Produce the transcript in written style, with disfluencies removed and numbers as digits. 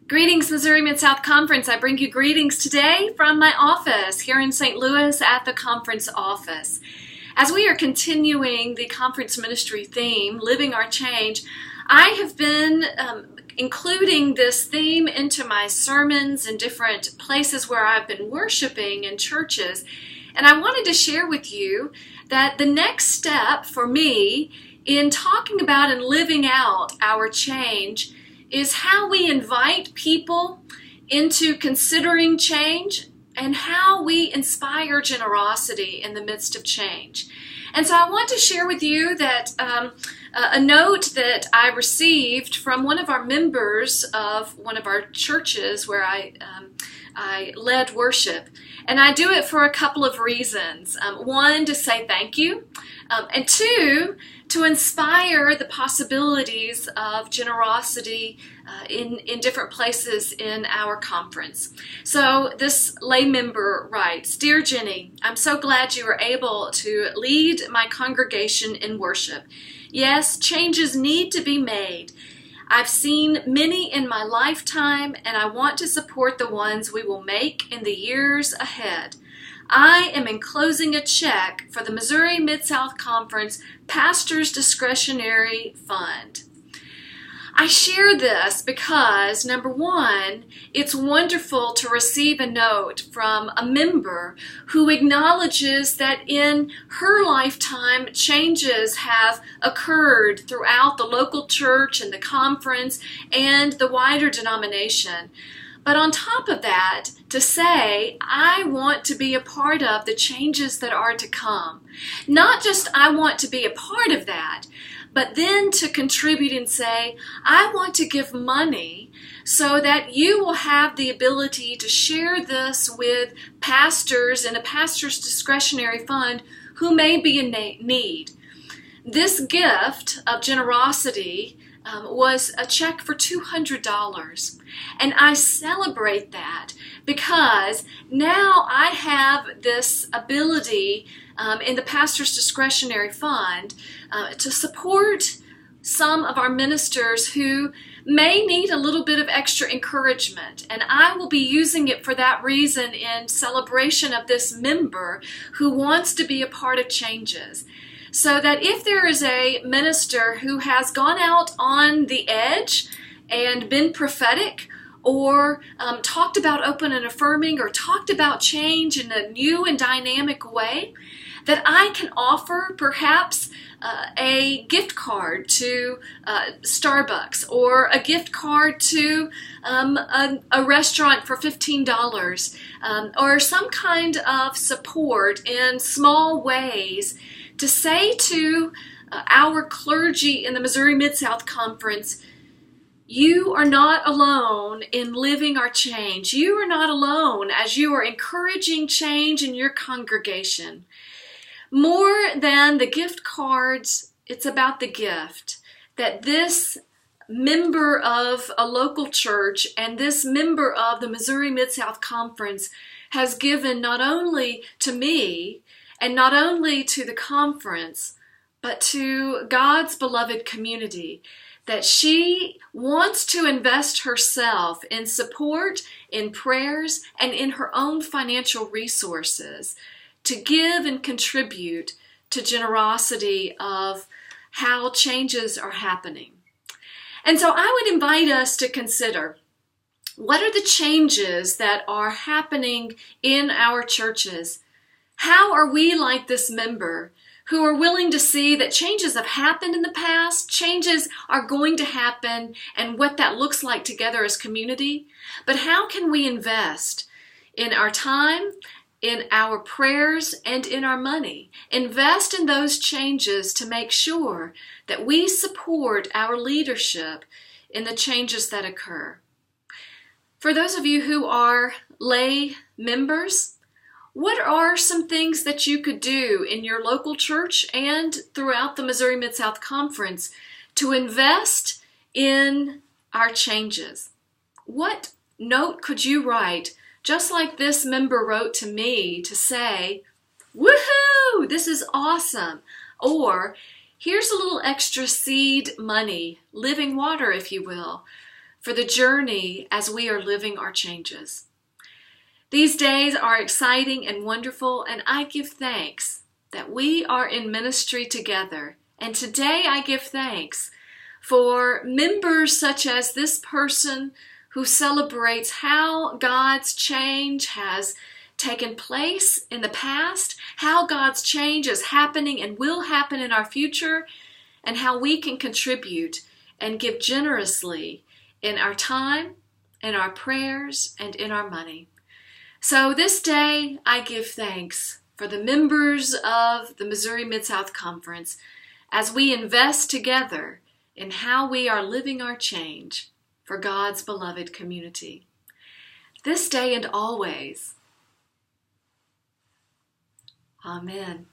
Greetings, Missouri Mid-South Conference. I bring you greetings today from my office here in St. Louis at the conference office. As we are continuing the conference ministry theme, Living Our Change, I have been including this theme into my sermons in different places where I've been worshiping in churches. And I wanted to share with you that the next step for me in talking about and living out our change is how we invite people into considering change and how we inspire generosity in the midst of change. And so I want to share with you that a note that I received from one of our members of one of our churches where I led worship. And I do it for a couple of reasons. One, to say thank you. And two, to inspire the possibilities of generosity in different places in our conference. So this lay member writes, "Dear Ginny, I'm so glad you were able to lead my congregation in worship. Yes, changes need to be made. I've seen many in my lifetime, and I want to support the ones we will make in the years ahead. I am enclosing a check for the Missouri Mid-South Conference Pastor's Discretionary Fund." I share this because, number one, it's wonderful to receive a note from a member who acknowledges that in her lifetime, changes have occurred throughout the local church and the conference and the wider denomination. But on top of that, to say, I want to be a part of the changes that are to come. Not just I want to be a part of that, but then to contribute and say, I want to give money so that you will have the ability to share this with pastors in a pastor's discretionary fund who may be in need. This gift of generosity was a check for $200. And I celebrate that because now I have this ability in the pastor's discretionary fund to support some of our ministers who may need a little bit of extra encouragement. And I will be using it for that reason in celebration of this member who wants to be a part of changes. So that if there is a minister who has gone out on the edge and been prophetic or talked about open and affirming or talked about change in a new and dynamic way, that I can offer perhaps a gift card to Starbucks or a gift card to a restaurant for $15 or some kind of support in small ways to say to our clergy in the Missouri Mid-South Conference, you are not alone in living our change. You are not alone as you are encouraging change in your congregation. More than the gift cards, it's about the gift that this member of a local church and this member of the Missouri Mid-South Conference has given not only to me and not only to the conference, but to God's beloved community, that she wants to invest herself in support, in prayers, and in her own financial resources to give and contribute to generosity of how changes are happening. And so I would invite us to consider, what are the changes that are happening in our churches? How are we like this member who are willing to see that changes have happened in the past, changes are going to happen, and what that looks like together as community? But how can we invest in our time, in our prayers, and in our money? Invest in those changes to make sure that we support our leadership in the changes that occur. For those of you who are lay members, what are some things that you could do in your local church and throughout the Missouri Mid-South Conference to invest in our changes? What note could you write, just like this member wrote to me, to say, woohoo, this is awesome, or here's a little extra seed money, living water if you will, for the journey as we are living our changes. These days are exciting and wonderful, and I give thanks that we are in ministry together. And today I give thanks for members such as this person who celebrates how God's change has taken place in the past, how God's change is happening and will happen in our future, and how we can contribute and give generously in our time, in our prayers, and in our money. So this day I give thanks for the members of the Missouri Mid-South Conference as we invest together in how we are living our change for God's beloved community. This day and always. Amen.